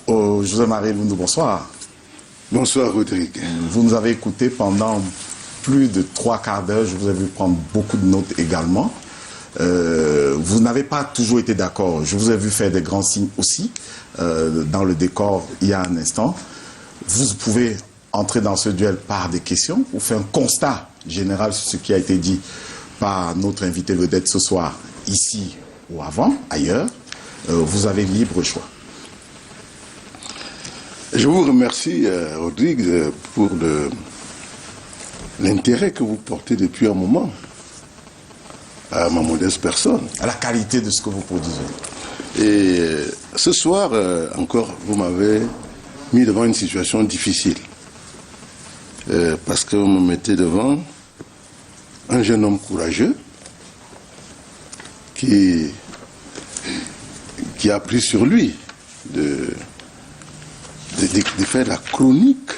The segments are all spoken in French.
José Marie Lundu, bonsoir. Bonsoir Rodrigue. Vous nous avez écouté pendant plus de 3/4 d'heure, je vous ai vu prendre beaucoup de notes également. Vous n'avez pas toujours été d'accord, je vous ai vu faire des grands signes aussi dans le décor il y a un instant. Vous pouvez entrer dans ce duel par des questions ou faire un constat général sur ce qui a été dit par notre invité vedette ce soir, ici ou avant, ailleurs. Vous avez libre choix. Je vous remercie, Rodrigue, pour l'intérêt que vous portez depuis un moment à ma modeste personne. À la qualité de ce que vous produisez. Et ce soir, encore, vous m'avez mis devant une situation difficile. Parce que vous me mettez devant un jeune homme courageux qui a pris sur lui de faire la chronique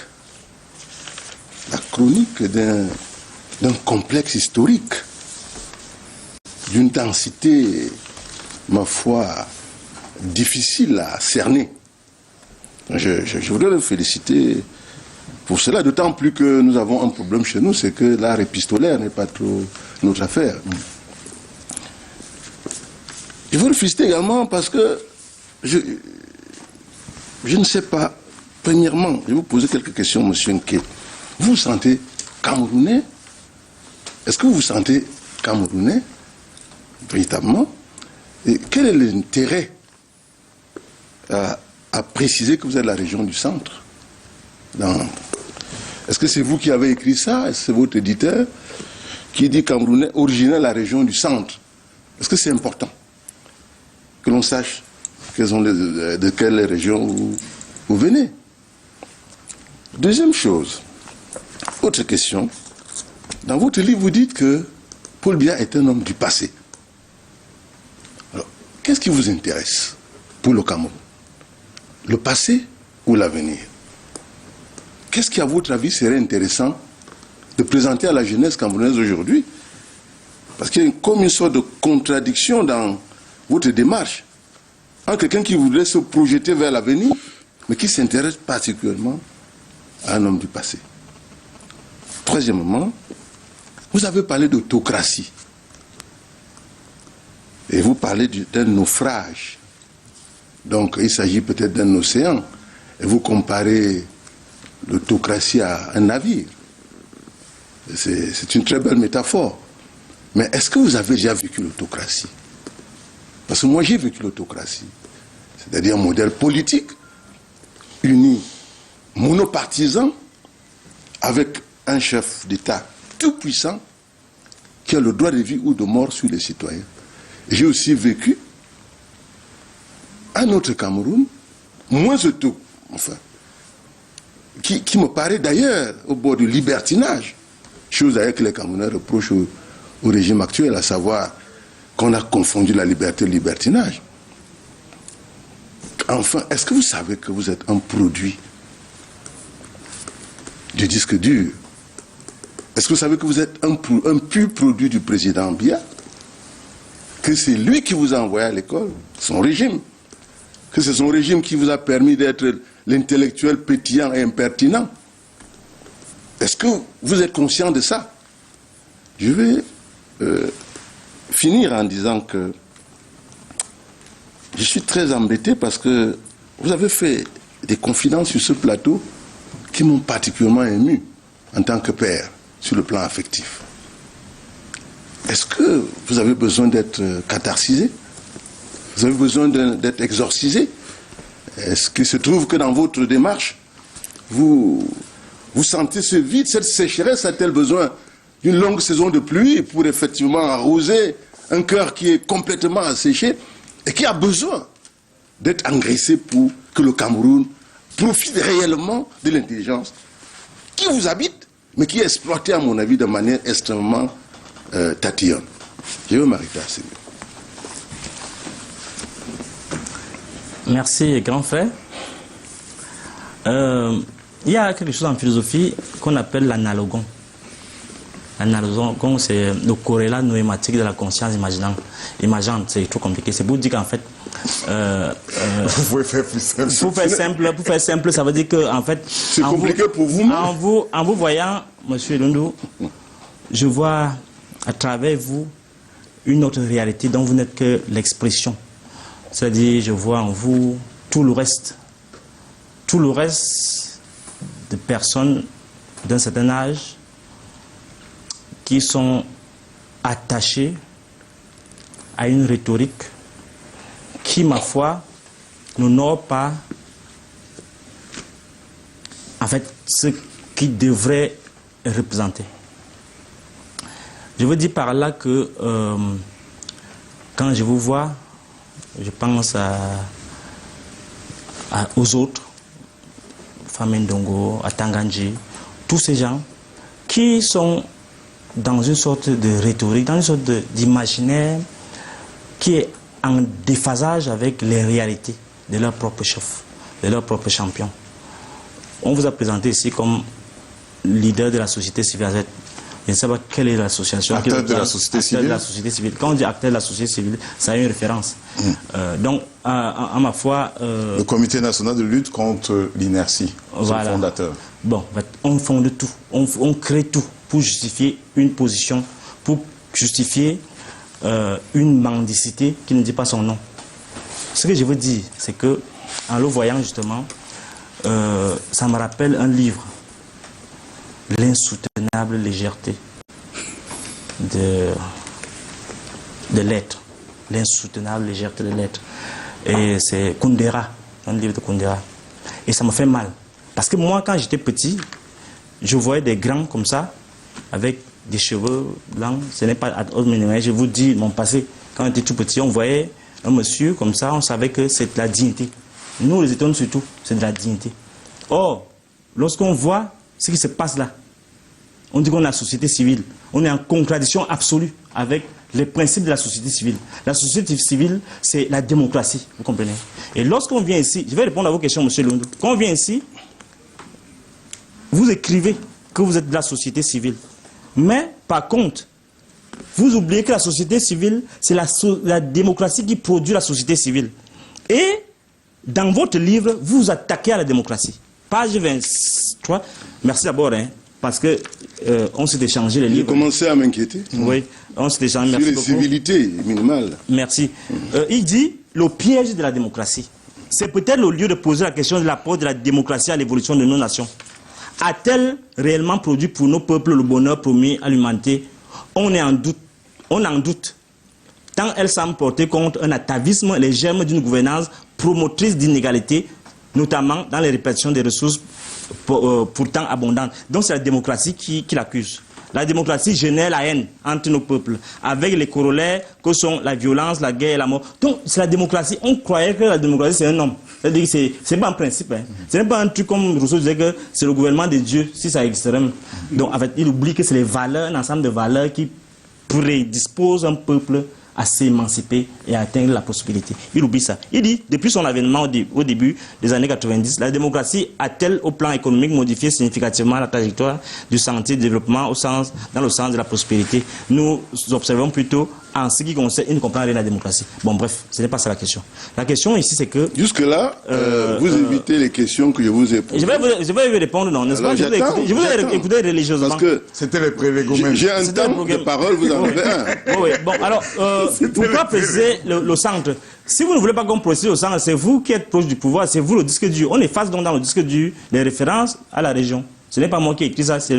d'un complexe historique, d'une densité, ma foi, difficile à cerner. Je voudrais le féliciter pour cela, d'autant plus que nous avons un problème chez nous, c'est que l'art épistolaire n'est pas trop notre affaire. Je veux le féliciter également parce que je ne sais pas. Premièrement, je vais vous poser quelques questions, monsieur Nké. Vous vous sentez camerounais? Est-ce que vous vous sentez camerounais, véritablement? Et quel est l'intérêt à préciser que vous êtes de la région du centre? Est-ce que c'est vous qui avez écrit ça? Est-ce que c'est votre éditeur qui dit camerounais originaire de la région du centre? Est-ce que c'est important que l'on sache de quelle région vous venez? Deuxième chose, autre question. Dans votre livre, vous dites que Paul Biya est un homme du passé. Alors, qu'est-ce qui vous intéresse pour le Cameroun? Le passé ou l'avenir? Qu'est-ce qui, à votre avis, serait intéressant de présenter à la jeunesse camerounaise aujourd'hui? Parce qu'il y a comme une sorte de contradiction dans votre démarche entre quelqu'un qui voudrait se projeter vers l'avenir, mais qui s'intéresse particulièrement à un homme du passé. Troisièmement, vous avez parlé d'autocratie. Et vous parlez d'un naufrage. Donc il s'agit peut-être d'un océan. Et vous comparez l'autocratie à un navire. C'est une très belle métaphore. Mais est-ce que vous avez déjà vécu l'autocratie? Parce que moi j'ai vécu l'autocratie. C'est-à-dire un modèle politique uni, monopartisan, avec un chef d'État tout puissant qui a le droit de vie ou de mort sur les citoyens. J'ai aussi vécu un autre Cameroun, moins qui me paraît d'ailleurs au bord du libertinage, chose d'ailleurs que les Camerounais reprochent au régime actuel, à savoir qu'on a confondu la liberté et le libertinage. Enfin, est-ce que vous savez que vous êtes un produit du disque dur? Est-ce que vous savez que vous êtes un pur produit du président Biya? Que c'est lui qui vous a envoyé à l'école, son régime? Que c'est son régime qui vous a permis d'être l'intellectuel pétillant et impertinent? Est-ce que vous êtes conscient de ça? Je vais finir en disant que je suis très embêté parce que vous avez fait des confidences sur ce plateau qui m'ont particulièrement ému en tant que père sur le plan affectif. Est-ce que vous avez besoin d'être catharsisé? Vous avez besoin d'être exorcisé? Est-ce qu'il se trouve que dans votre démarche, vous sentez ce vide, cette sécheresse? A-t-elle besoin d'une longue saison de pluie pour effectivement arroser un cœur qui est complètement asséché et qui a besoin d'être engraissé pour que le Cameroun profite réellement de l'intelligence qui vous habite, mais qui est exploitée, à mon avis, de manière extrêmement tatillonne. Je veux m'arrêter à ce niveau. Merci, grand frère. Il y a quelque chose en philosophie qu'on appelle l'analogon. L'analogon, c'est le corrélat noématique de la conscience imageante. C'est trop compliqué. C'est pour dire qu'en fait... vous pouvez faire plus simple. Pour faire simple, ça veut dire que, en fait... C'est compliqué pour vous-même. En vous voyant, M. Lundu, je vois à travers vous une autre réalité dont vous n'êtes que l'expression. C'est-à-dire, je vois en vous tout le reste de personnes d'un certain âge qui sont attachées à une rhétorique qui, ma foi, n'honore pas en fait ce qui devrait représenter. Je veux dire par là que quand je vous vois, je pense aux autres, Fame Ndongo, à Tanganji, tous ces gens qui sont dans une sorte de rhétorique, dans une sorte d'imaginaire qui est en déphasage avec les réalités de leur propre chef, de leur propre champion. On vous a présenté ici comme leader de la société civile. Je ne sais pas quelle est l'association. Acteur de la société civile. Quand on dit acteur de la société civile, ça a une référence. Donc, à ma foi... le Comité national de lutte contre l'inertie, voilà. C'est le fondateur. Bon, on fonde tout, on crée tout pour justifier une position, pour justifier une mendicité qui ne dit pas son nom. Ce que je veux dire, c'est que, en le voyant justement, ça me rappelle un livre, L'insoutenable légèreté de l'être. L'insoutenable légèreté de l'être. Et c'est Kundera, un livre de Kundera. Et ça me fait mal. Parce que moi, quand j'étais petit, je voyais des grands comme ça, avec des cheveux blancs. Ce n'est pas ad hominem. Je vous dis, mon passé, quand on était tout petit, on voyait un monsieur comme ça, on savait que c'est de la dignité. Nous, les États surtout, c'est de la dignité. Or, lorsqu'on voit ce qui se passe là, on dit qu'on est la société civile. On est en contradiction absolue avec les principes de la société civile. La société civile, c'est la démocratie, vous comprenez? Et lorsqu'on vient ici, je vais répondre à vos questions, M. Lundu. Quand on vient ici, vous écrivez que vous êtes de la société civile. Mais, par contre, vous oubliez que la société civile, c'est la démocratie qui produit la société civile. Et, dans votre livre, vous vous attaquez à la démocratie. Page 23. Merci d'abord, hein, parce que on s'est échangé les livres. J'ai commencé à m'inquiéter. Oui, on s'est échangé. Sur Merci les beaucoup. civilités minimales. Merci. Il dit le piège de la démocratie. C'est peut-être le lieu de poser la question de l'apport de la démocratie à l'évolution de nos nations. A-t-elle réellement produit pour nos peuples le bonheur promis à l'humanité? On est en doute. On en doute. Tant elle semble porter contre un atavisme, les germes d'une gouvernance promotrice d'inégalités, notamment dans les répartitions des ressources pourtant abondantes. Donc c'est la démocratie qui l'accuse. La démocratie génère la haine entre nos peuples, avec les corollaires que sont la violence, la guerre et la mort. Donc c'est la démocratie. On croyait que la démocratie c'est un homme. C'est-à-dire que c'est pas un principe. Hein. Ce n'est pas un truc comme Rousseau disait que c'est le gouvernement de Dieu, si ça existerait. Donc en fait, il oublie que c'est les valeurs, un ensemble de valeurs qui prédisposent un peuple à s'émanciper et à atteindre la prospérité. Il oublie ça. Il dit, depuis son avènement au début des années 90, la démocratie a-t-elle au plan économique modifié significativement la trajectoire du sentier de développement dans le sens de la prospérité? Nous observons plutôt, en ce qui concerne, il ne comprend rien à la démocratie. Bon bref, ce n'est pas ça la question. La question ici c'est que... Jusque-là, vous évitez les questions que je vous ai posées. Je vais vous répondre, non, n'est-ce pas? Je vous ai écouté religieusement. Parce que c'était les prélégomènes. J'ai un temps de parole, vous en avez un. Oui, bon, alors, pourquoi préciser le centre? Si vous ne voulez pas qu'on précise le centre, c'est vous qui êtes proche du pouvoir, c'est vous le disque dur. On efface donc dans le disque dur les références à la région. Ce n'est pas moi qui ai écrit ça, c'est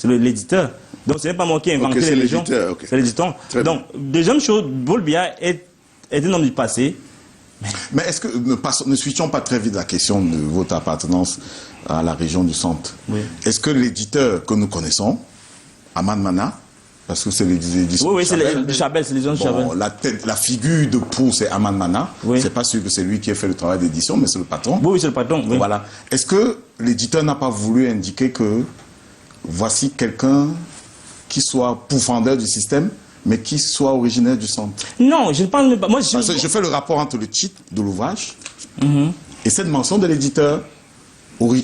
l'éditeur. Donc ce n'est pas moi qui ai inventé les régions, c'est l'éditeur. Donc, deuxième chose, Paul Biya est un homme du passé. Mais est-ce que ne switchons pas très vite la question de votre appartenance à la région du centre? Oui. Est-ce que l'éditeur que nous connaissons, Aman Mana, parce que c'est l'édition oui, c'est Chabel, c'est l'édition de Chabel. La figure de proue, c'est Aman Mana. Oui. C'est pas sûr que c'est lui qui a fait le travail d'édition, mais c'est le patron. Oui, c'est le patron. Oui. Voilà. Est-ce que l'éditeur n'a pas voulu indiquer que voici quelqu'un qui soit pourfendeur du système, mais qui soit originaire du centre? Non, je ne parle pas. Moi, je fais le rapport entre le titre de l'ouvrage et cette mention de l'éditeur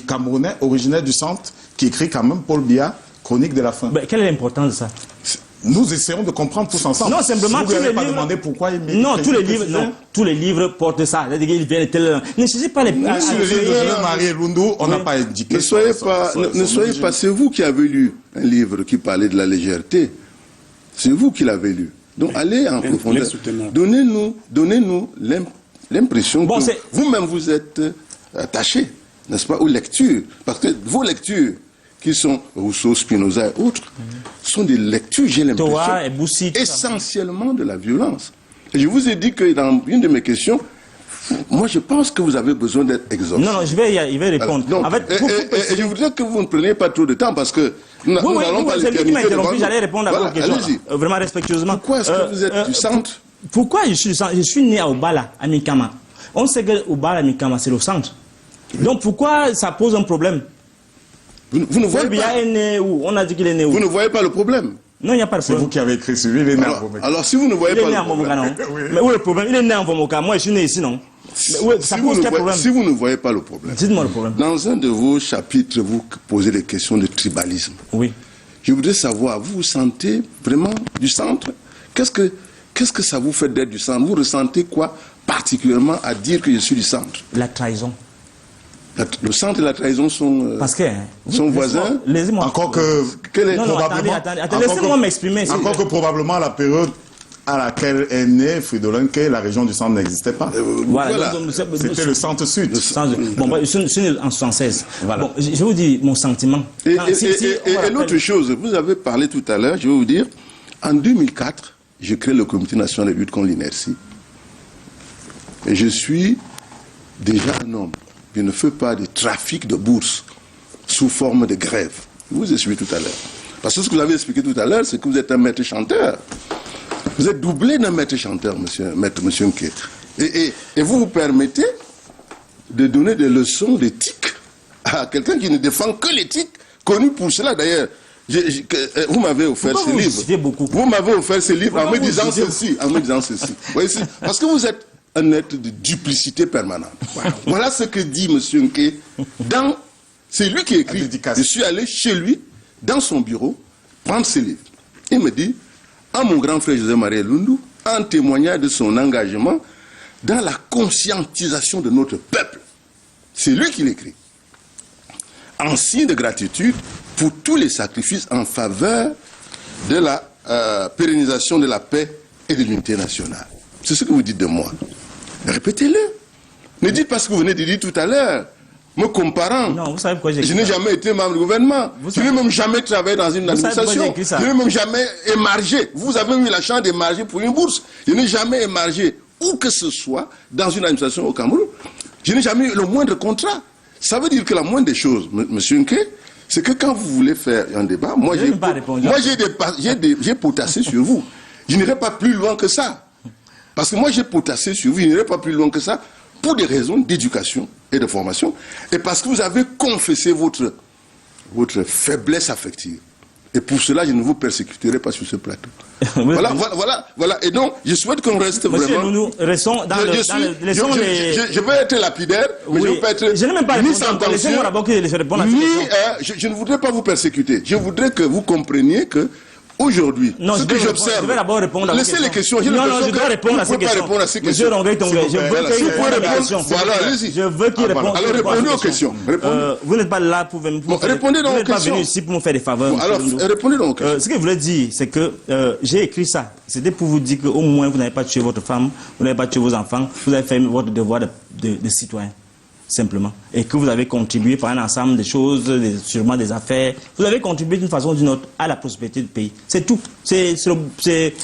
camerounais originaire du centre qui écrit quand même Paul Biya, Chronique de la faim. Ben, quelle est l'importance de ça? Nous essayons de comprendre tous ensemble. Non, simplement, si vous tous les n'avez pas livres... demandé pourquoi il Non, tous les livres portent ça. Ne cherchez pas les... Sur le livre de Jean-Marie Lundu, on n'a pas indiqué... Ne soyez pas, c'est vous qui avez lu un livre qui parlait de la légèreté. C'est vous qui l'avez lu. Donc allez en profondeur. Donnez-nous l'impression que vous-même vous êtes attaché, n'est-ce pas, aux lectures. Parce que vos lectures, qui sont Rousseau, Spinoza et autres, sont des lectures, j'ai l'impression, essentiellement de la violence. Et je vous ai dit que dans une de mes questions, moi je pense que vous avez besoin d'être exhaustif. Non, je vais répondre. Donc, en fait, et je voudrais que vous ne preniez pas trop de temps parce que nous n'allons pas l'éterniser devant nous. J'allais répondre à votre question, vraiment respectueusement. Pourquoi est-ce que vous êtes du centre? Pourquoi je suis né à Obala, à Mikama. On sait que Obala, Mikama, c'est le centre. Donc pourquoi ça pose un problème? Vous ne voyez pas. Est né où? On a dit qu'il est né où? Vous ne voyez pas le problème? Non, il n'y a pas de problème. C'est vous qui avez écrit celui, il est né à Vomoka. Alors si vous ne voyez pas le problème... Mais où est le problème? Il est né à Vomoka. Moi, je suis né ici, non? Ça pose quel problème? Si vous ne voyez pas le problème... Dites-moi le problème. Dans un de vos chapitres, vous posez des questions de tribalisme. Oui. Je voudrais savoir, vous vous sentez vraiment du centre? Qu'est-ce que ça vous fait d'être du centre? Vous ressentez quoi particulièrement à dire que je suis du centre? La trahison. Le centre et la trahison sont, sont voisins. Laissez-moi. Encore que probablement, attendez, laissez-moi m'exprimer. Encore que probablement la période à laquelle est né Fridolin, que la région du centre n'existait pas. Voilà. C'était le centre-sud. Bon, je suis né en 76. Voilà. Bon, je vais vous dire mon sentiment. Et l'autre chose, vous avez parlé tout à l'heure, je vais vous dire, en 2004, je crée le Comité national de lutte contre l'inertie. Et je suis déjà un homme. Je ne fais pas de trafic de bourse sous forme de grève. Je vous ai expliqué tout à l'heure. Parce que ce que vous avez expliqué tout à l'heure, c'est que vous êtes un maître chanteur. Vous êtes doublé d'un maître chanteur, monsieur Nké. Et vous vous permettez de donner des leçons d'éthique à quelqu'un qui ne défend que l'éthique, connu pour cela d'ailleurs. Vous m'avez offert ce livre. Vous m'avez offert ce livre en me disant ceci. Parce que vous êtes un être de duplicité permanente. Voilà ce que dit M. Nké. C'est lui qui écrit. Je suis allé chez lui, dans son bureau, prendre ses livres. Il me dit, à mon grand frère José-Marie Lundu, en témoignage de son engagement dans la conscientisation de notre peuple. C'est lui qui l'écrit. En signe de gratitude pour tous les sacrifices en faveur de la pérennisation de la paix et de l'unité nationale. C'est ce que vous dites de moi. Répétez-le. Ne dites pas ce que vous venez de dire tout à l'heure, me comparant. Non, vous savez pourquoi j'ai écrit ça. Je n'ai jamais été membre du gouvernement. Je n'ai même jamais travaillé dans une administration. Je n'ai même jamais émargé. Vous avez eu la chance d'émarger pour une bourse. Je n'ai jamais émargé où que ce soit dans une administration au Cameroun. Je n'ai jamais eu le moindre contrat. Ça veut dire que la moindre des choses, monsieur Nké, c'est que quand vous voulez faire un débat, moi j'ai potassé sur vous. Je n'irai pas plus loin que ça. Parce que moi j'ai potassé sur vous, je n'irai pas plus loin que ça, pour des raisons d'éducation et de formation, et parce que vous avez confessé votre faiblesse affective. Et pour cela, je ne vous persécuterai pas sur ce plateau. Voilà. Et donc, je souhaite qu'on reste vraiment... Nous restons dans je vais être lapidaire, mais je ne veux pas être... Je n'ai même pas répondu. Laissez-moi d'abord que je réponde à cette question. Je ne voudrais pas vous persécuter. Je voudrais que vous compreniez que aujourd'hui, ce que j'observe... Je vais d'abord répondre à laissez les questions. Je dois répondre à ces questions. Monsieur Ronguet Tonguet, je veux qu'il réponde à la question. Voilà, allez-y. Je veux qu'il réponde. Alors répondez aux questions. Vous n'êtes pas là pour me faire... Répondez dans aux questions. Vous n'êtes pas venu ici pour me faire des faveurs. Alors répondez dans aux questions. Ce que je voulais dire, c'est que j'ai écrit ça. C'était pour vous dire qu'au moins vous n'avez pas tué votre femme, vous n'avez pas tué vos enfants, vous avez fait votre devoir de citoyen. Simplement. Et que vous avez contribué par un ensemble de choses, sûrement des affaires. Vous avez contribué d'une façon ou d'une autre à la prospérité du pays. C'est tout.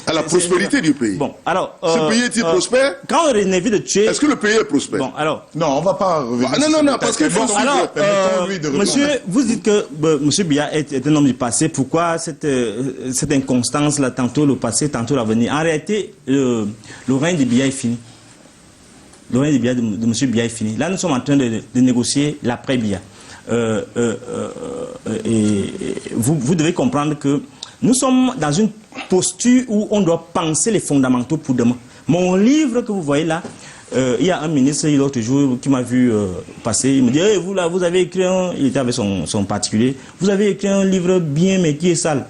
À la prospérité du pays. Bon, alors... ce pays est-il prospère? Quand on évite de tuer... Est-ce que le pays est prospère? Bon, alors... Non, on ne va pas revenir. Non, parce qu'il faut... Alors, monsieur, vous dites que monsieur Biya est un homme du passé. Pourquoi cette inconstance-là, tantôt le passé, tantôt l'avenir? En réalité, le règne de Biya est fini. Le règne de M. Biya est fini. Là, nous sommes en train de négocier l'après-Biya. Et vous devez comprendre que nous sommes dans une posture où on doit penser les fondamentaux pour demain. Mon livre que vous voyez là, il y a un ministre l'autre jour qui m'a vu passer. Il me dit, hey, vous là, vous avez écrit il était avec son particulier, vous avez écrit un livre bien mais qui est sale.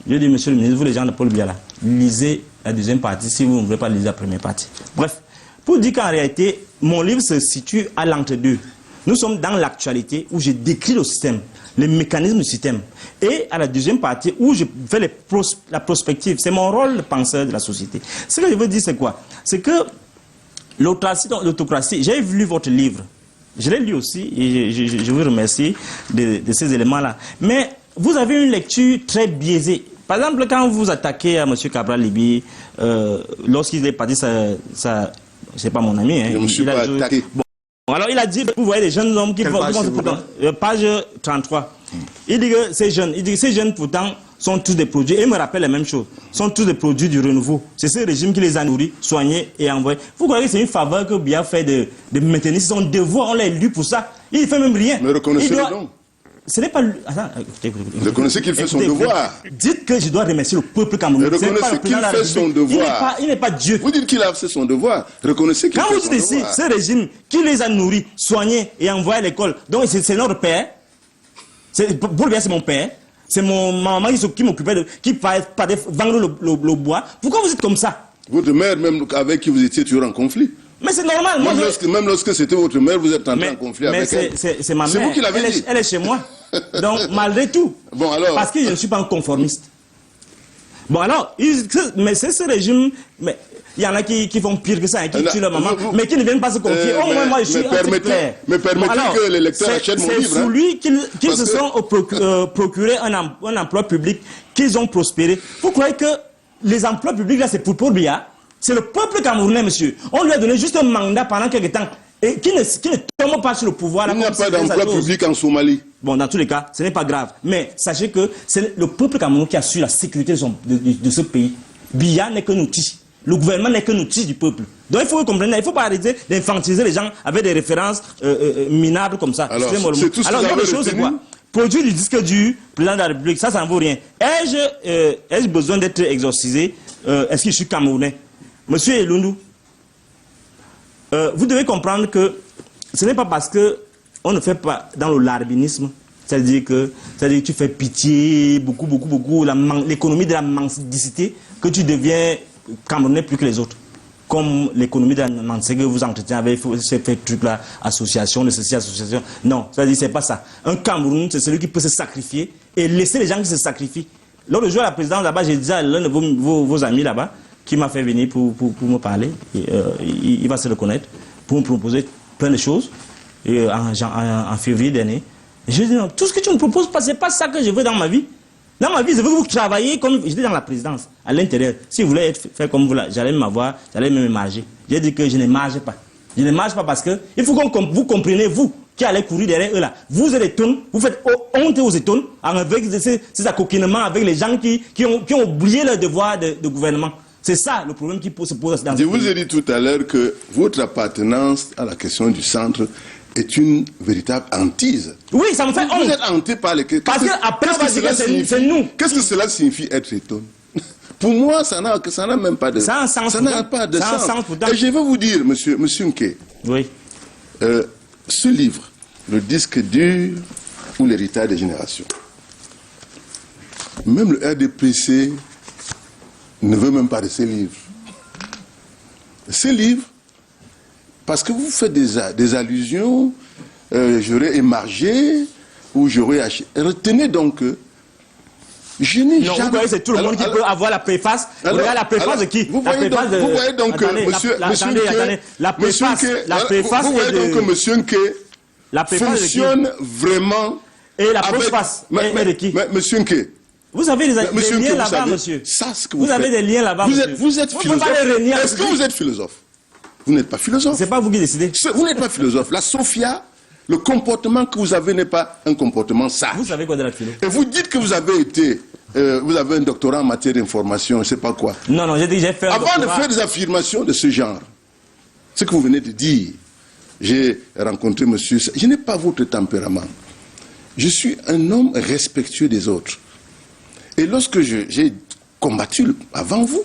Je dis, monsieur le ministre, vous les gens de Paul Biya là, lisez la deuxième partie si vous ne voulez pas lire la première partie. Bref, pour dire qu'en réalité, mon livre se situe à l'entre-deux. Nous sommes dans l'actualité où je décris le système, les mécanismes du système. Et à la deuxième partie où je fais la prospective. C'est mon rôle de penseur de la société. Ce que je veux dire, c'est quoi? C'est que l'autocratie, j'ai lu votre livre. Je l'ai lu aussi et je vous remercie de ces éléments-là. Mais vous avez une lecture très biaisée. Par exemple, quand vous attaquez à M. Cabral Libye, lorsqu'il est parti, c'est pas mon ami. Hein, je ne me suis pas attaqué. Bon, alors il a dit, vous voyez des jeunes hommes qui vont page 33. Il dit que ces jeunes pourtant sont tous des produits, et il me rappelle la même chose, sont tous des produits du renouveau. C'est ce régime qui les a nourris, soignés et envoyés. Vous croyez que c'est une faveur que Biya fait de maintenir son devoir, on l'a élu pour ça. Il ne fait même rien. Mais reconnaissez-le donc. Ce n'est pas lui. Attends, reconnaissez qu'il fait son devoir. Dites que je dois remercier le peuple camerounais. Reconnaissez qu'il fait son devoir. Il n'est pas Dieu. Vous dites qu'il a fait son devoir. Reconnaissez qu'il fait son devoir. Quand vous dites ici, ce régime qui les a nourris, soignés et envoyés à l'école, donc c'est notre père. Pour lui, c'est mon père. C'est ma maman qui m'occupait qui parlait vendre le bois. Pourquoi vous êtes comme ça? Votre mère, même avec qui vous étiez toujours en conflit. Mais c'est normal. Même lorsque c'était votre mère, vous êtes entré en conflit avec elle. C'est ma mère. C'est vous qui l'avez dit. Elle est chez moi. Donc, malgré tout. Bon, alors. Parce que je ne suis pas un conformiste. Bon, alors, mais c'est ce régime. Mais il y en a qui font pire que ça, hein, qui tuent leur maman, mais qui ne viennent pas se confier. Au moins, moi, je suis clair. Mais permettez que les lecteurs achètent mon livre. C'est sous lui qu'ils se sont procuré un emploi public, qu'ils ont prospéré. Vous croyez que les emplois publics, là, c'est pour Paul Biya? C'est le peuple camerounais, monsieur. On lui a donné juste un mandat pendant quelques temps et qui ne tombe pas sur le pouvoir. Il n'y a pas d'emploi public en Somalie. Bon, dans tous les cas, ce n'est pas grave. Mais sachez que c'est le peuple camerounais qui assure la sécurité de ce pays. Biya n'est qu'un outil. Le gouvernement n'est qu'un outil du peuple. Donc il faut que vous compreniez, il ne faut pas arrêter d'infantiliser les gens avec des références minables comme ça. Alors, c'est tout ce que vous avez chose, c'est quoi? Produit du disque du président de la République, ça ne vaut rien. Ai-je besoin d'être exorcisé? Est-ce que je suis camerounais? Monsieur Elundu, vous devez comprendre que ce n'est pas parce qu'on ne fait pas dans le larbinisme, c'est-à-dire que tu fais pitié, beaucoup, l'économie de la mendicité, que tu deviens camerounais plus que les autres. Comme l'économie de la mendicité que vous entretenez avec ces trucs-là, association, de ceci, association. Non, c'est-à-dire c'est pas ça. Un Cameroun, c'est celui qui peut se sacrifier et laisser les gens qui se sacrifient. Lors du jour à la présidence là-bas, j'ai dit à l'un de vos amis là-bas, qui m'a fait venir pour me parler, il va se reconnaître, pour me proposer plein de choses, en février dernier. Et je lui ai dit, non, tout ce que tu me proposes, ce n'est pas ça que je veux dans ma vie. Dans ma vie, je veux que vous travaillez comme j'étais dans la présidence, à l'intérieur. Si vous voulez faire comme vous, j'allais m'avoir, j'allais me marger. J'ai dit que je ne marge pas. Je ne marge pas parce que il faut que vous compreniez, vous, qui allez courir derrière eux là. Vous êtes les tonnes, vous faites honte aux étonnes avec ces accoquinements avec les gens qui ont oublié leur devoir de gouvernement. C'est ça le problème qui se pose dans ce pays. Je vous ai dit tout à l'heure que votre appartenance à la question du centre est une véritable hantise. Oui, ça me fait honte. Vous êtes hanté par les... Parce qu'après, on va dire que c'est nous. Qu'est-ce que cela signifie être étonné? Pour moi, ça n'a même pas de sens. Ça n'a pas de sens. Et je vais vous dire, monsieur Nké, oui. Ce livre, Le disque dur ou l'héritage des générations, même le RDPC ne veut même pas de ces livres. Ces livres, parce que vous faites des allusions, j'aurais émargé ou j'aurais acheté. Retenez donc que je n'ai jamais... Non, vous voyez, c'est tout le monde qui peut avoir la préface. Regarde la préface de qui? Vous voyez donc que monsieur Nké fonctionne vraiment... Et la préface est de qui? Monsieur Nké, vous avez des liens là-bas, monsieur. Vous avez des liens là-bas, monsieur. Vous êtes philosophe. Est-ce que vous êtes philosophe? Vous n'êtes pas philosophe. C'est pas vous qui décidez. Vous n'êtes pas philosophe. La Sophia, le comportement que vous avez n'est pas un comportement sage. Vous savez quoi de la philo? Et vous dites que vous avez été... vous avez un doctorat en matière d'information, je ne sais pas quoi. Non, j'ai dit j'ai fait un doctorat. Avant de faire des affirmations de ce genre, ce que vous venez de dire, j'ai rencontré monsieur... Je n'ai pas votre tempérament. Je suis un homme respectueux des autres. Et lorsque j'ai combattu avant vous,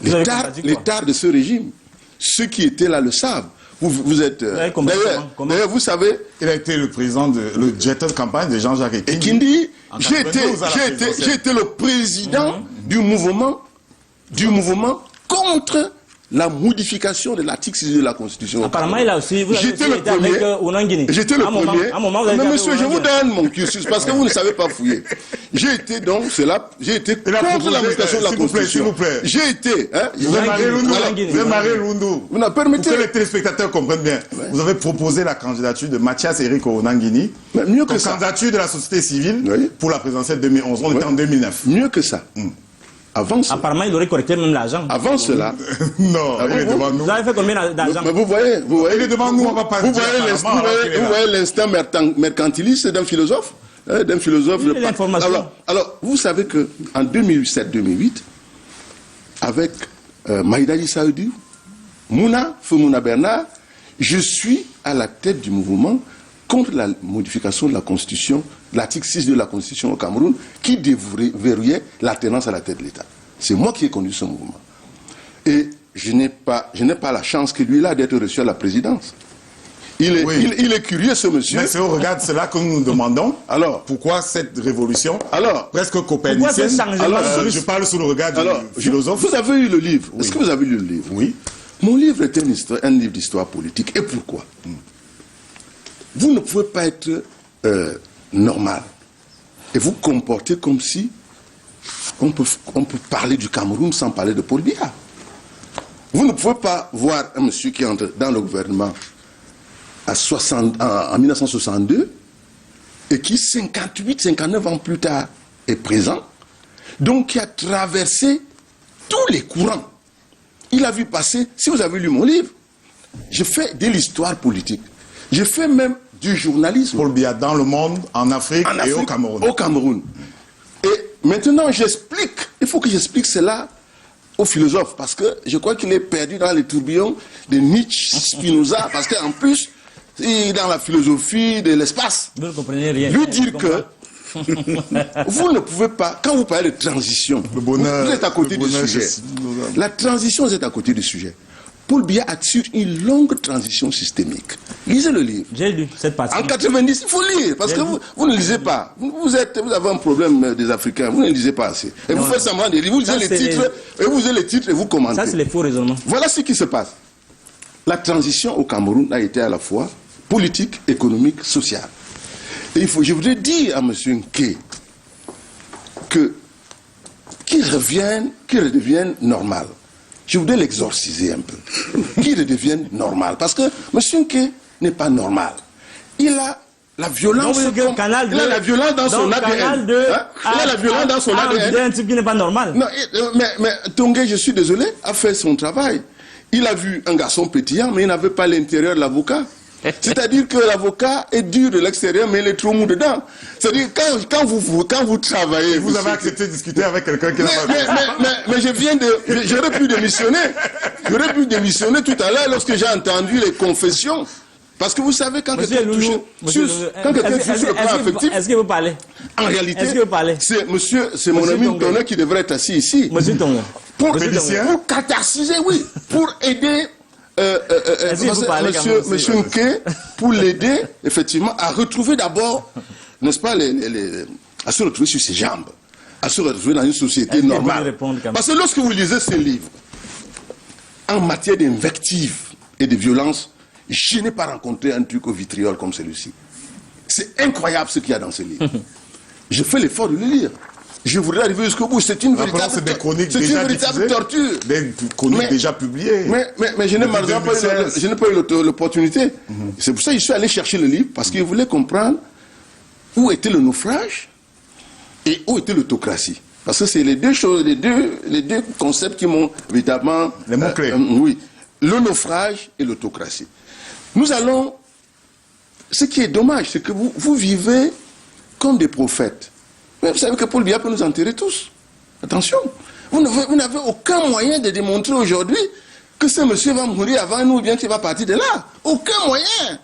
l'état de ce régime, ceux qui étaient là le savent. Vous êtes... D'ailleurs, vous savez... Il a été le président, le directeur de campagne de Jean-Jacques Ekindi. J'ai été le président du mouvement contre la modification de l'article 6 de la Constitution. Apparemment, il a aussi... J'étais le premier. J'étais le premier. Mais monsieur, je vous donne mon cursus parce que vous ne savez pas fouiller. J'ai été donc, j'ai été contre la modification de la Constitution. J'ai été... Vous avez marié Lundu. Vous permettez... Pour que les téléspectateurs comprennent bien. Vous avez proposé la candidature de Mathias Eric Onangini. Mieux que ça. Candidature de la société civile pour la présidentielle 2011. On était en 2009. Mieux que ça. Avant cela. Apparemment, il aurait collecté même l'argent. Avant cela. Non, il est devant nous. Vous avez fait combien d'argent? Mais vous voyez, il est devant nous, on va pas vous voyez l'instinct mercantiliste d'un philosophe, Alors, vous savez que en 2007-2008, avec Maïdali Saoudi, Mouna Bernard, je suis à la tête du mouvement contre la modification de la Constitution, l'article 6 de la Constitution au Cameroun, qui verrouillait l'alternance à la tête de l'État. C'est moi qui ai conduit ce mouvement. Et je n'ai pas la chance que lui là d'être reçu à la présidence. Il est curieux, ce monsieur. Mais c'est au regard de cela que nous nous demandons. Alors, pourquoi cette révolution presque copernicienne? Je parle sous le regard du philosophe. Vous avez eu le livre. Est-ce que vous avez lu le livre? Oui. Mon livre est un livre d'histoire politique. Et pourquoi? Vous ne pouvez pas être normal et vous comporter comme si on peut parler du Cameroun sans parler de Paul Biya. Vous ne pouvez pas voir un monsieur qui entre dans le gouvernement en 1962 et qui 59 ans plus tard est présent, donc qui a traversé tous les courants. Il a vu passer, si vous avez lu mon livre, je fais de l'histoire politique. Je fais même du journalisme. Paul Biya dans le monde, en Afrique et au Cameroun. Au Cameroun. Et maintenant, j'explique. Il faut que j'explique cela aux philosophes. Parce que je crois qu'il est perdu dans les tourbillons de Nietzsche, Spinoza. Parce qu'en plus, il est dans la philosophie de l'espace. Vous ne comprenez rien. Lui dire que vous ne pouvez pas, quand vous parlez de transition, vous êtes à côté du sujet. La transition, vous êtes à côté du sujet. Paul Biya assure une longue transition systémique. Lisez le livre. J'ai lu cette partie. En 90, il faut lire, parce que vous ne lisez pas. Vous avez un problème des Africains, vous ne lisez pas assez. Et vous faites semblant de lire, vous lisez les titres et vous commentez. Ça, c'est les faux raisonnements. Voilà ce qui se passe. La transition au Cameroun a été à la fois politique, économique, sociale. Et je voudrais dire à M. Nké qu'il redevienne normal. Je voudrais l'exorciser un peu. Qu'il redevienne normal. Parce que M. Nké n'est pas normal. Il a la violence. Il a la violence dans son ADN. Il a la violence dans son ADN. Un type qui n'est pas normal. Non, mais Tongué, je suis désolé, a fait son travail. Il a vu un garçon pétillant, mais il n'avait pas l'intérieur de l'avocat. C'est-à-dire que l'avocat est dur de l'extérieur, mais il est trop mou dedans. C'est-à-dire quand vous travaillez... Vous avez accepté de discuter avec quelqu'un qui n'a pas... Mais j'aurais pu démissionner. J'aurais pu démissionner tout à l'heure lorsque j'ai entendu les confessions. Parce que vous savez, quand quelqu'un touche sur le plan affectif... Est-ce que vous parlez? En réalité, c'est mon ami Tonné qui devrait être assis ici. Monsieur Tonné. Pour catharsiser, oui. Pour aider... Monsieur Nké, pour l'aider, effectivement, à retrouver d'abord, n'est-ce pas, à se retrouver sur ses jambes, à se retrouver dans une société normale. Parce que lorsque vous lisez ces livres, en matière d'invective et de violence, je n'ai pas rencontré un truc au vitriol comme celui-ci. C'est incroyable ce qu'il y a dans ces livres. Je fais l'effort de le lire. Je voudrais arriver jusqu'au bout. C'est une véritable torture. Des chroniques déjà publiées. Mais je n'ai pas eu l'opportunité. C'est pour ça que je suis allé chercher le livre, parce que je voulais comprendre où était le naufrage et où était l'autocratie. Parce que c'est les deux choses, les deux concepts qui m'ont évidemment... Les mots-clés. Oui. Le naufrage et l'autocratie. Nous allons... Ce qui est dommage, c'est que vous vivez comme des prophètes. Mais vous savez que Paul Biya peut nous enterrer tous. Attention. Vous n'avez aucun moyen de démontrer aujourd'hui que ce monsieur va mourir avant nous ou bien qu'il va partir de là. Aucun moyen.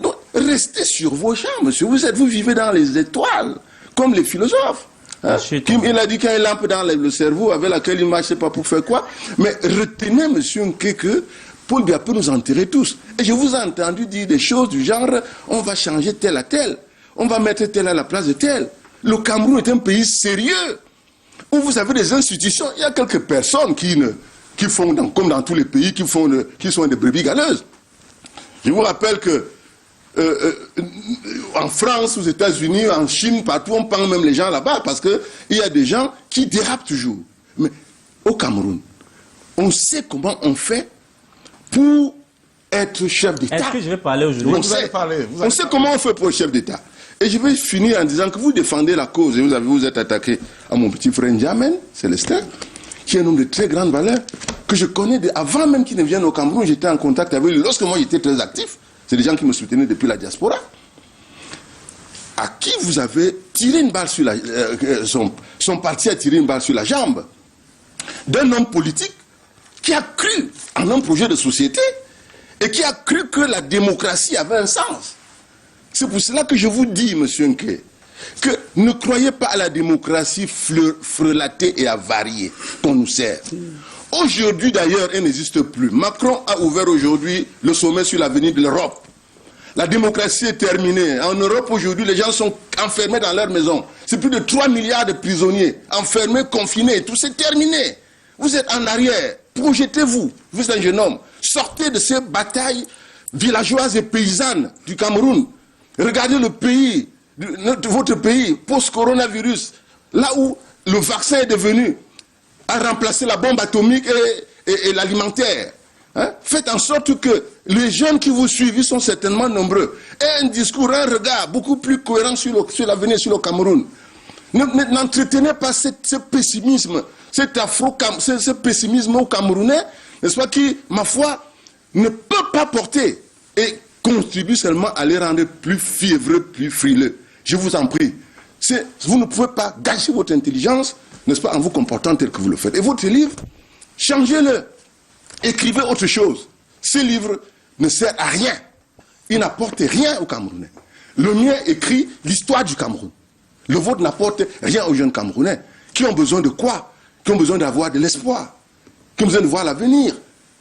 Donc, restez sur vos champs, monsieur. Vous vivez dans les étoiles, comme les philosophes. Hein? Il a dit qu'il y a une lampe dans le cerveau avec laquelle il ne marche pas pour faire quoi. Mais retenez, monsieur Nké, que Paul Biya peut nous enterrer tous. Et je vous ai entendu dire des choses du genre, on va changer tel à tel, on va mettre tel à la place de tel. Le Cameroun est un pays sérieux, où vous avez des institutions. Il y a quelques personnes qui font, comme dans tous les pays, qui sont des brebis galeuses. Je vous rappelle que en France, aux États-Unis, en Chine, partout, on pend même les gens là-bas parce qu'il y a des gens qui dérapent toujours. Mais au Cameroun, on sait comment on fait pour être chef d'État. Est-ce que je vais parler aujourd'hui? On sait comment on fait pour être chef d'État. Et je vais finir en disant que vous défendez la cause et vous êtes attaqué à mon petit frère N'Djamène, Célestin, qui est un homme de très grande valeur, que je connais avant même qu'il ne vienne au Cameroun. J'étais en contact avec lui lorsque moi j'étais très actif. C'est des gens qui me soutenaient depuis la diaspora. À qui vous avez tiré une balle sur son parti a tiré une balle sur la jambe d'un homme politique qui a cru en un projet de société et qui a cru que la démocratie avait un sens. C'est pour cela que je vous dis, monsieur Nké, que ne croyez pas à la démocratie frelatée et avariée qu'on nous sert. Aujourd'hui, d'ailleurs, elle n'existe plus. Macron a ouvert aujourd'hui le sommet sur l'avenir de l'Europe. La démocratie est terminée. En Europe, aujourd'hui, les gens sont enfermés dans leur maison. C'est plus de 3 milliards de prisonniers, enfermés, confinés. Tout c'est terminé. Vous êtes en arrière. Projetez-vous. Vous êtes un jeune homme. Sortez de ces batailles villageoises et paysannes du Cameroun. Regardez le pays, votre pays, post-coronavirus, là où le vaccin est devenu, a remplacé la bombe atomique et l'alimentaire. Hein? Faites en sorte que les jeunes qui vous suivent, ils sont certainement nombreux, aient un discours, un regard beaucoup plus cohérent sur l'avenir, sur le Cameroun. N'entretenez pas ce pessimisme, ce pessimisme au Camerounais, n'est-ce pas, qui, ma foi, ne peut pas porter et contribue seulement à les rendre plus fiévreux, plus frileux. Je vous en prie. Vous ne pouvez pas gâcher votre intelligence, n'est-ce pas, en vous comportant tel que vous le faites. Et votre livre, changez-le. Écrivez autre chose. Ce livre ne sert à rien. Il n'apporte rien aux Camerounais. Le mien écrit l'histoire du Cameroun. Le vôtre n'apporte rien aux jeunes Camerounais qui ont besoin de quoi? Qui ont besoin d'avoir de l'espoir, qui ont besoin de voir l'avenir,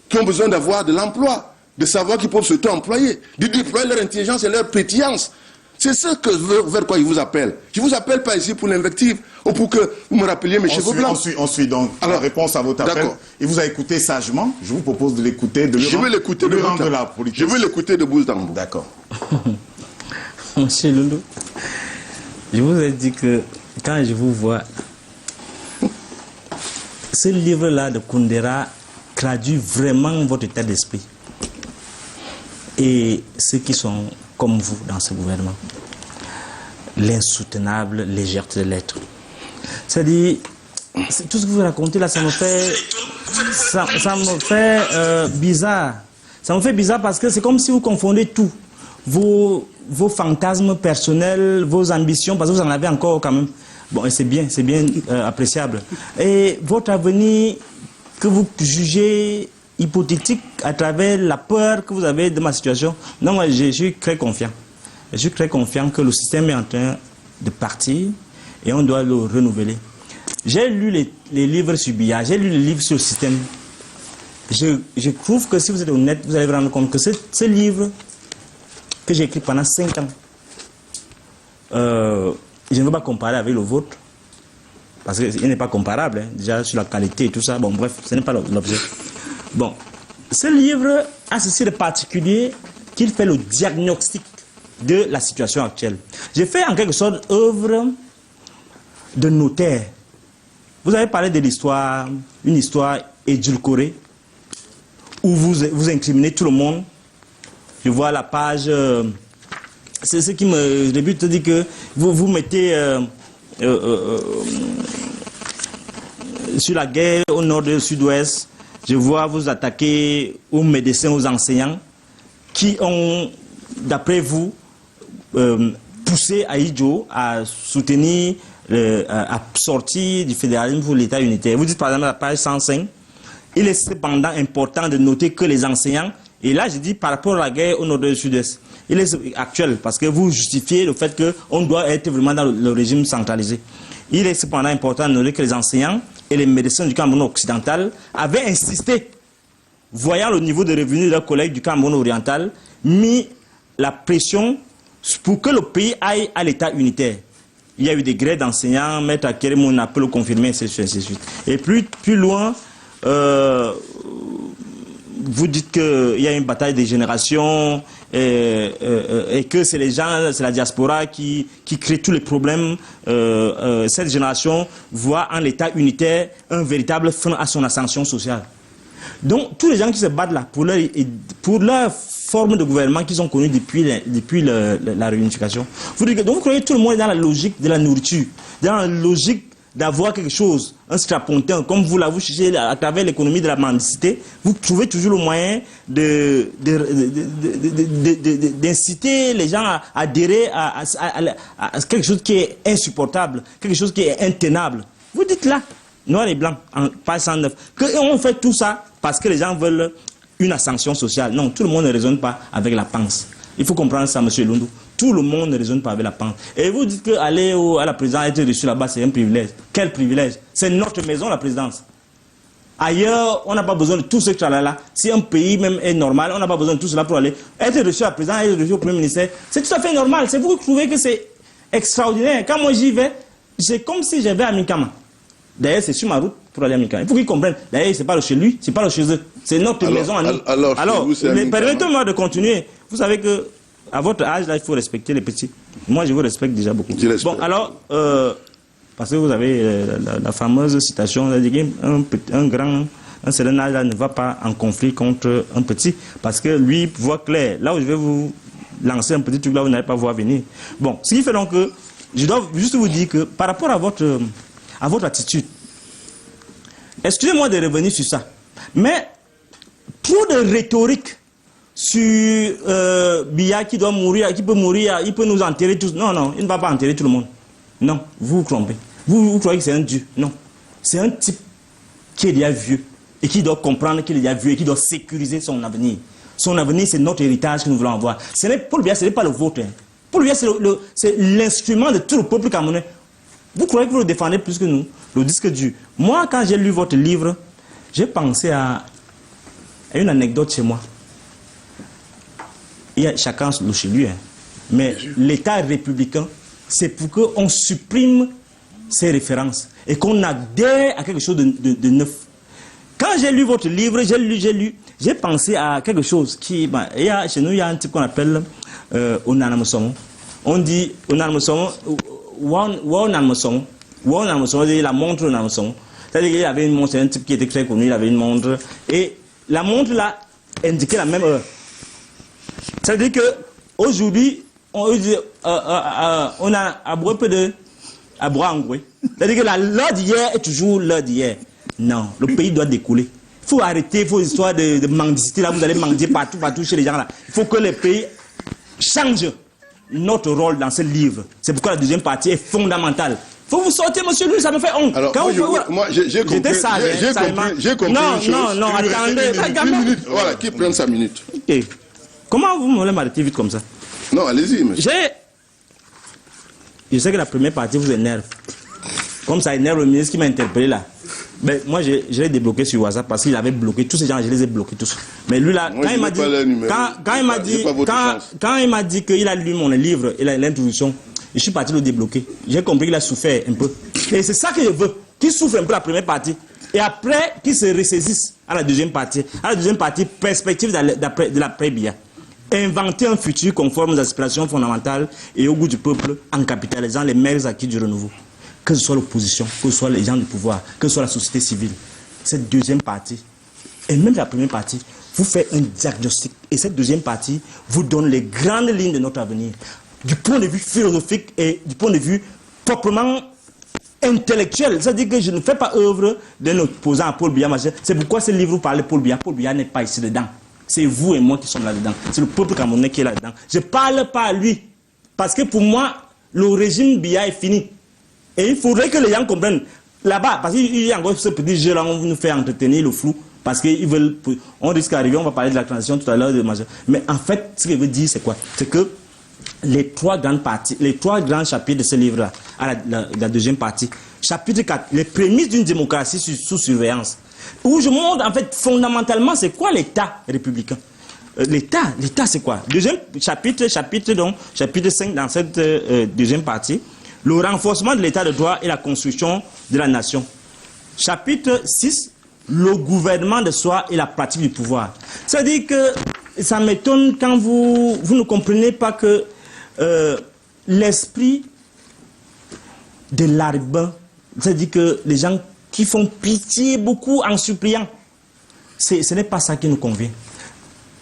qui ont besoin d'avoir de l'emploi, de savoir qu'ils peuvent se employer, de déployer leur intelligence et leur pétillance. C'est ce vers quoi je vous appelle. Je ne vous appelle pas ici pour l'invective ou pour que vous me rappeliez mes cheveux blancs. On suit donc la réponse à votre appel. Il vous a écouté sagement. Je vous propose de l'écouter, de lui rendre la politique. Je veux l'écouter de bout en bout. D'accord. Monsieur Loulou, je vous ai dit que quand je vous vois, ce livre-là de Koundéra traduit vraiment votre état d'esprit. Et ceux qui sont comme vous dans ce gouvernement, l'insoutenable légèreté de l'être. C'est-à-dire, tout ce que vous racontez là, ça me fait bizarre. Ça me fait bizarre parce que c'est comme si vous confondez tout. Vos fantasmes personnels, vos ambitions, parce que vous en avez encore quand même. Bon, et c'est bien appréciable. Et votre avenir que vous jugez hypothétique à travers la peur que vous avez de ma situation. Non, moi, je suis très confiant. Je suis très confiant que le système est en train de partir et on doit le renouveler. J'ai lu les livres sur Biya, j'ai lu les livres sur le système. Je trouve que si vous êtes honnête, vous allez vous rendre compte que ce livre que j'ai écrit pendant 5 ans, je ne veux pas comparer avec le vôtre, parce qu'il n'est pas comparable, hein, déjà sur la qualité et tout ça. Bon, bref, ce n'est pas l'objet. Bon, ce livre a ceci de particulier qu'il fait le diagnostic de la situation actuelle. J'ai fait en quelque sorte œuvre de notaire. Vous avez parlé de l'histoire, une histoire édulcorée, où vous incriminez tout le monde. Je vois la page, c'est ce qui me débute de dire que vous mettez sur la guerre au nord et au sud-ouest. Je vois vous attaquer aux médecins, aux enseignants, qui ont, d'après vous, poussé Ahidjo à soutenir, à sortir du fédéralisme pour l'État unitaire. Vous dites par exemple à la page 105, il est cependant important de noter que les enseignants, et là je dis par rapport à la guerre au nord et au sud-est, il est actuel parce que vous justifiez le fait qu'on doit être vraiment dans le régime centralisé. Il est cependant important de noter que les enseignants et les médecins du Cameroun occidental avaient insisté voyant le niveau de revenus de leurs collègues du Cameroun oriental, mis la pression pour que le pays aille à l'état unitaire. Il y a eu des grèves d'enseignants, Maître Akerem, on peut le confirmer, ainsi de suite. Et plus loin, vous dites qu'il y a une bataille des générations et que c'est les gens, c'est la diaspora qui crée tous les problèmes. Cette génération voit en l'état unitaire un véritable frein à son ascension sociale. Donc, tous les gens qui se battent là pour leur forme de gouvernement qu'ils ont connue depuis la réunification, donc vous croyez que tout le monde est dans la logique de la nourriture, dans la logique d'avoir quelque chose, un strapontin, comme vous là, vous cherchez à travers l'économie de la mendicité, vous trouvez toujours le moyen d'inciter les gens à adhérer à quelque chose qui est insupportable, quelque chose qui est intenable. Vous dites là, noir et blanc, en page 109, qu'on fait tout ça parce que les gens veulent une ascension sociale. Non, tout le monde ne raisonne pas avec la panse. Il faut comprendre ça, M. Lundou. Tout le monde ne raisonne pas avec la panse. Et vous dites qu'aller à la présidence, être reçu là-bas, c'est un privilège. Quel privilège? C'est notre maison, la présidence. Ailleurs, on n'a pas besoin de tout ce tralala. Si un pays même est normal, on n'a pas besoin de tout cela pour aller. Être reçu à la présidence, être reçu au premier ministère, c'est tout à fait normal. C'est vous qui trouvez que c'est extraordinaire. Quand moi j'y vais, c'est comme si j'avais à Mikama. D'ailleurs, c'est sur ma route pour aller à Mikama. Il faut qu'ils comprennent. D'ailleurs, c'est pas le chez lui, c'est pas le chez eux. C'est notre maison à nous. Alors permettez-moi de continuer. Vous savez que à votre âge, là, il faut respecter les petits. Moi, je vous respecte déjà beaucoup. Bon, alors, parce que vous avez la fameuse citation, un certain âge là, ne va pas en conflit contre un petit, parce que lui voit clair. Là où je vais vous lancer un petit truc, là, vous n'allez pas voir venir. Bon, ce qui fait donc que, je dois juste vous dire que, par rapport à votre attitude, excusez-moi de revenir sur ça, mais trop de rhétorique sur Biya qui doit mourir, qui peut mourir, il peut nous enterrer tous. Non, non, il ne va pas enterrer tout le monde. Non, vous vous trompez. Vous croyez que c'est un dieu. Non. C'est un type qui est déjà vieux et qui doit comprendre qu'il est déjà vieux et qui doit sécuriser son avenir. Son avenir, c'est notre héritage que nous voulons avoir. Paul Biya, ce n'est pas le vôtre. Hein. Paul Biya, c'est l'instrument de tout le peuple camerounais. Vous croyez que vous le défendez plus que nous? Le disque dur. Moi, quand j'ai lu votre livre, j'ai pensé à une anecdote chez moi. Il y a chacun chez lui. Hein. Mais l'État républicain, c'est pour qu'on supprime ces références et qu'on adhère à quelque chose de neuf. Quand j'ai lu votre livre, j'ai pensé à quelque chose qui... chez nous, il y a un type qu'on appelle Onanamusong. On dit Onanamusong, Onanamusong, la montre Onanamusong. C'est-à-dire qu'il avait une montre, c'est un type qui était très connu, il avait une montre. Et la montre là indiquait la même heure. C'est-à-dire qu'aujourd'hui, on a un peu de Abouangoué. C'est-à-dire que l'heure d'hier est toujours l'heure d'hier. Non, le pays doit découler. Il faut arrêter vos histoires de mendicité. Là, vous allez mendier partout chez les gens là. Il faut que le pays change notre rôle dans ce livre. C'est pourquoi la deuxième partie est fondamentale. Il faut vous sortir, monsieur Louis, ça me fait honte. Alors, moi, j'ai compris. J'ai compris. Non, attendez. Voilà, qui prend sa minute. Ok. Comment vous m'avez m'arrêter vite comme ça? Non, allez-y, monsieur. Je sais que la première partie vous énerve. Comme ça énerve le ministre qui m'a interpellé là. Mais moi, je l'ai débloqué sur WhatsApp parce qu'il avait bloqué tous ces gens, je les ai bloqués tous. Mais lui là, moi, quand il m'a dit qu'il a lu mon livre et l'introduction, je suis parti le débloquer. J'ai compris qu'il a souffert un peu. Et c'est ça que je veux, qu'il souffre un peu la première partie. Et après, qu'il se ressaisisse à la deuxième partie. À la deuxième partie, perspective de l'après-Biya. Inventer un futur conforme aux aspirations fondamentales et au goût du peuple en capitalisant les meilleurs acquis du renouveau. Que ce soit l'opposition, que ce soit les gens du pouvoir, que ce soit la société civile. Cette deuxième partie, et même la première partie, vous fait un diagnostic. Et cette deuxième partie vous donne les grandes lignes de notre avenir. Du point de vue philosophique et du point de vue proprement intellectuel. C'est-à-dire que je ne fais pas œuvre d'un opposant à Paul Biya. C'est pourquoi ce livre vous parle de Paul Biya. Paul Biya n'est pas ici dedans. C'est vous et moi qui sommes là-dedans. C'est le peuple camerounais qui est là-dedans. Je ne parle pas à lui. Parce que pour moi, le régime Biya est fini. Et il faudrait que les gens comprennent. Là-bas, parce qu'il y a encore ce petit jeu-là, on nous fait entretenir le flou. Parce qu'ils veulent... On risque d'arriver, on va parler de la transition tout à l'heure. Mais en fait, ce qu'il veut dire, c'est quoi? C'est que les trois grandes parties, les trois grands chapitres de ce livre-là, à la deuxième partie, chapitre 4, les prémices d'une démocratie sous surveillance. où je montre, en fait, fondamentalement, c'est quoi l'État républicain. L'État c'est quoi? Deuxième chapitre 5 dans cette deuxième partie, le renforcement de l'État de droit et la construction de la nation. Chapitre 6, le gouvernement de soi et la pratique du pouvoir. C'est-à-dire que ça m'étonne quand vous ne comprenez pas que l'esprit de l'arbin, c'est-à-dire que les gens qui font pitié beaucoup en suppliant, ce n'est pas ça qui nous convient.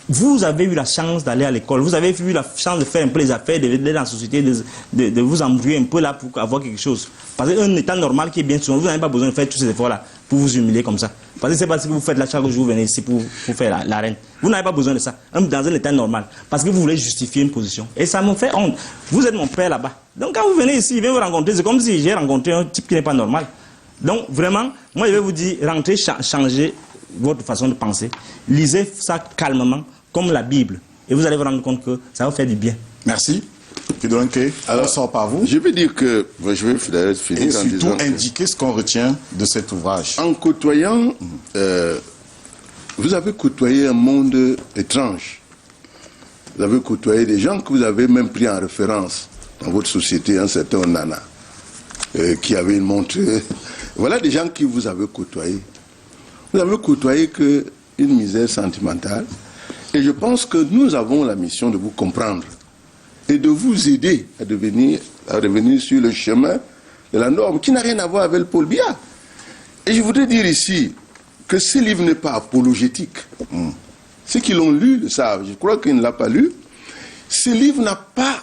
Vous avez eu la chance d'aller à l'école, vous avez eu la chance de faire un peu les affaires, d'être dans la société, de vous embrouiller un peu là pour avoir quelque chose. Parce qu'un état normal qui est bien sûr, vous n'avez pas besoin de faire tous ces efforts-là pour vous humilier comme ça. Parce que c'est parce que vous faites la chaque jour, vous venez ici pour faire la reine. Vous n'avez pas besoin de ça, dans un état normal. Parce que vous voulez justifier une position. Et ça me fait honte. Vous êtes mon père là-bas. Donc quand vous venez ici, il vient vous rencontrer, c'est comme si j'ai rencontré un type qui n'est pas normal. Donc vraiment, moi je vais vous dire, rentrez, changez votre façon de penser. Lisez ça calmement, comme la Bible. Et vous allez vous rendre compte que ça va faire du bien. Merci. Alors, on sort par vous. Je veux dire que, je vais finir et surtout indiquer ce qu'on retient de cet ouvrage. En côtoyant, vous avez côtoyé un monde étrange. Vous avez côtoyé des gens que vous avez même pris en référence dans votre société, un certain Nana, qui avait une montre. Voilà des gens qui vous avez côtoyé. Vous avez côtoyé qu'une misère sentimentale. Et je pense que nous avons la mission de vous comprendre et de vous aider à revenir sur le chemin de la norme, qui n'a rien à voir avec le Paul Biya. Et je voudrais dire ici que ce livre n'est pas apologétique. Ceux qui l'ont lu le savent. Je crois qu'il ne l'a pas lu. Ce livre n'a pas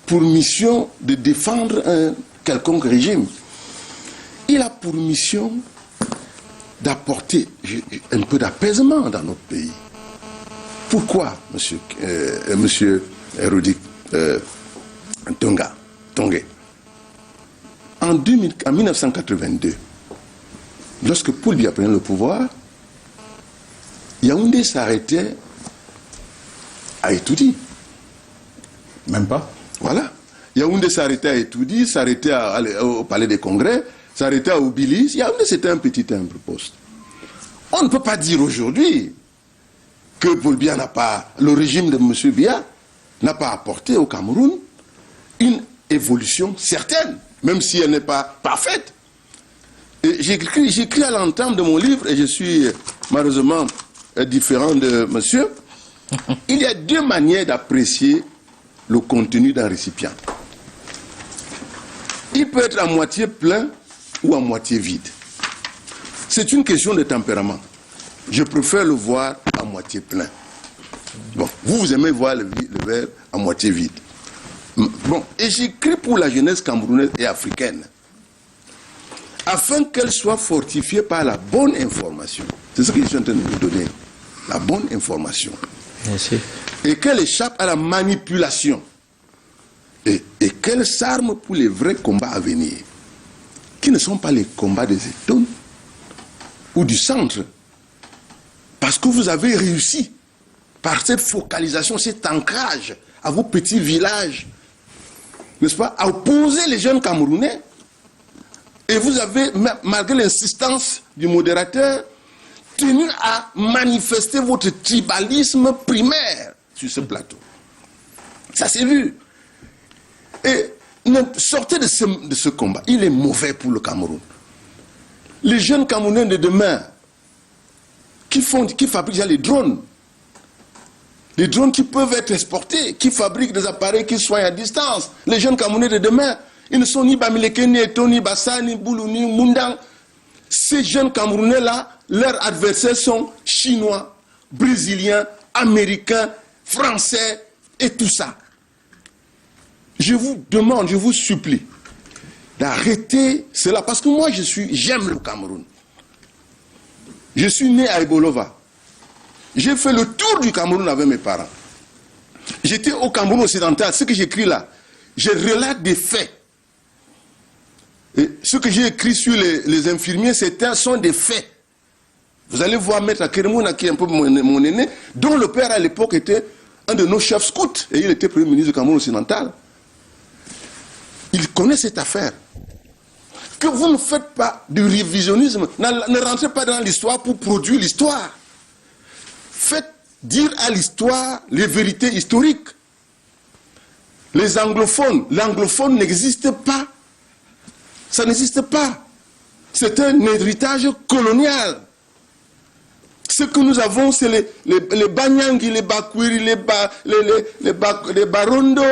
pour mission de défendre un quelconque régime. Il a pour mission d'apporter un peu d'apaisement dans notre pays. Pourquoi, monsieur Hérodic Tongué? En 1982, lorsque Paul Biya prenait le pouvoir, Yaoundé s'arrêtait à Etoudi. Même pas. Voilà. Yaoundé s'arrêtait à Etoudi, s'arrêtait au Palais des Congrès, s'arrêtait à Obilis. Yaoundé, c'était un petit poste. On ne peut pas dire aujourd'hui que Paul Biya le régime de M. Biya n'a pas apporté au Cameroun une évolution certaine, même si elle n'est pas parfaite. J'écris à l'entame de mon livre, et je suis malheureusement différent de monsieur, il y a deux manières d'apprécier le contenu d'un récipient. Il peut être à moitié plein ou à moitié vide. C'est une question de tempérament. Je préfère le voir à moitié plein. Bon, vous aimez voir le verre à moitié vide. Bon, et j'écris pour la jeunesse camerounaise et africaine, afin qu'elle soit fortifiée par la bonne information. C'est ce que je suis en train de vous donner. La bonne information. Merci. Et qu'elle échappe à la manipulation. Et qu'elle s'arme pour les vrais combats à venir, qui ne sont pas les combats des étoiles ou du centre. Parce que vous avez réussi, par cette focalisation, cet ancrage à vos petits villages, n'est-ce pas, à opposer les jeunes Camerounais. Et vous avez, malgré l'insistance du modérateur, tenu à manifester votre tribalisme primaire sur ce plateau. Ça s'est vu. Et sortez de ce combat. Il est mauvais pour le Cameroun. Les jeunes Camerounais de demain, qui fabriquent déjà les drones qui peuvent être exportés, qui fabriquent des appareils qui soignent à distance. Les jeunes Camerounais de demain, ils ne sont ni Bamileke, ni Eto, ni Bassa, ni Boulou, ni Mundang. Ces jeunes Camerounais-là, leurs adversaires sont chinois, brésiliens, américains, français et tout ça. Je vous demande, je vous supplie d'arrêter cela, parce que moi j'aime le Cameroun. Je suis né à Ebolova. J'ai fait le tour du Cameroun avec mes parents. J'étais au Cameroun occidental. Ce que j'écris là, je relate des faits. Et ce que j'ai écrit sur les infirmiers, sont des faits. Vous allez voir Maître Akeremouna, qui est un peu mon aîné, dont le père à l'époque était un de nos chefs scouts, et il était premier ministre du Cameroun occidental. Il connaît cette affaire. que vous ne faites pas du révisionnisme. Ne rentrez pas dans l'histoire pour produire l'histoire. Faites dire à l'histoire les vérités historiques. Les anglophones, l'anglophone n'existe pas. Ça n'existe pas. C'est un héritage colonial. Ce que nous avons, c'est les Banyangi, les Bakwiri, les Barondo,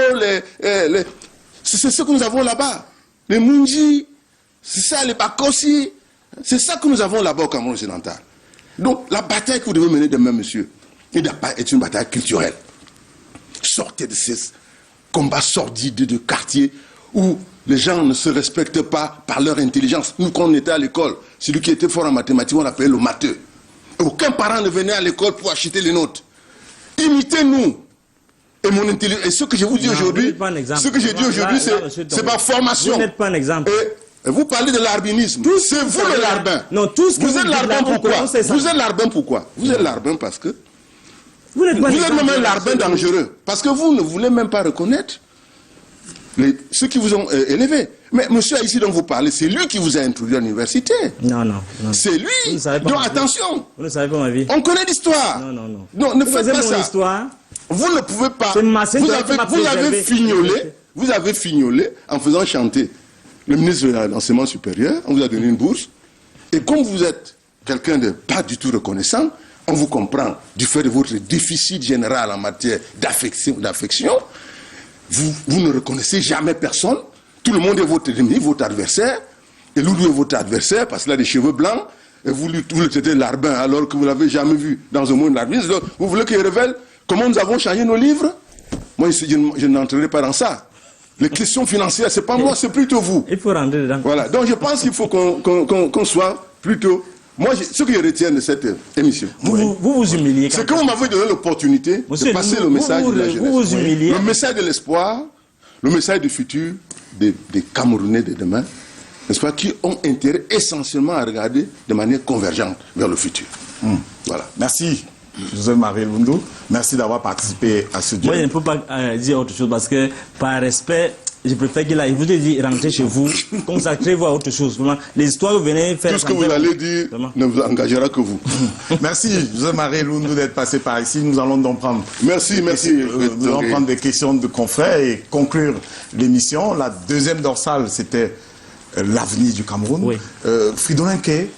c'est ce que nous avons là-bas. Les Munji, c'est ça, les Bakosi, c'est ça que nous avons là-bas au Cameroun occidental. Donc, la bataille que vous devez mener demain, monsieur, est une bataille culturelle. Sortez de ces combats sordides de quartier où les gens ne se respectent pas par leur intelligence. Nous, quand on était à l'école, celui qui était fort en mathématiques, on l'appelait le matheux. Aucun parent ne venait à l'école pour acheter les notes. Imitez-nous. Et mon intelligence. Et ce que je vous dis aujourd'hui, c'est ma formation. Vous n'êtes pas un exemple. Et vous parlez de l'arbinisme. C'est vous le larbin. Non, tout ce que vous êtes larbin pourquoi? Vous êtes larbin pourquoi? Vous êtes larbin parce que vous êtes même un larbin dangereux. Parce que vous ne voulez même pas reconnaître ceux qui vous ont élevé. Mais monsieur ici dont vous parlez, c'est lui qui vous a introduit à l'université. Non. C'est lui. Donc attention. Vous ne savez pas ma vie. On connaît l'histoire. Non. Non, ne faites pas ça. Histoire. Vous ne pouvez pas. Vous avez fignolé en faisant chanter le ministre de l'enseignement supérieur. On vous a donné une bourse. Et comme vous êtes quelqu'un de pas du tout reconnaissant, on vous comprend du fait de votre déficit général en matière d'affection. Vous ne reconnaissez jamais personne. Tout le monde est votre ennemi, votre adversaire. Et Loulou est votre adversaire parce qu'il a des cheveux blancs. Et vous le traitez larbin alors que vous ne l'avez jamais vu dans un monde larbinisme. Vous voulez qu'il révèle comment nous avons changé nos livres? Moi, je n'entrerai pas dans ça. Les questions financières, ce n'est pas moi, c'est plutôt vous. Il faut rentrer dedans. Voilà. Donc je pense qu'il faut qu'on soit plutôt... Moi, ce que je retiens de cette émission, vous humiliez. C'est que vous m'avez donné l'opportunité de passer le message de la jeunesse. Le message de l'espoir, le message du futur des Camerounais de demain, n'est-ce pas, qui ont intérêt essentiellement à regarder de manière convergente vers le futur. Voilà. Merci, Joseph-Marie Lundu. Merci d'avoir participé à ce dialogue. Moi, je ne peux pas dire autre chose parce que, par respect, je préfère qu'il aille. Je vous ai dit, rentrez chez vous, consacrez-vous à autre chose. Vraiment, les histoires que vous venez faire... Tout ce que vous allez dire ne vous engagera que vous. Merci, Joseph-Marie Lundu, d'être passé par ici. Nous allons donc prendre... Merci. Nous allons prendre des questions de confrères et conclure l'émission. La deuxième dorsale, c'était l'avenir du Cameroun. Oui. Fridolin Kay,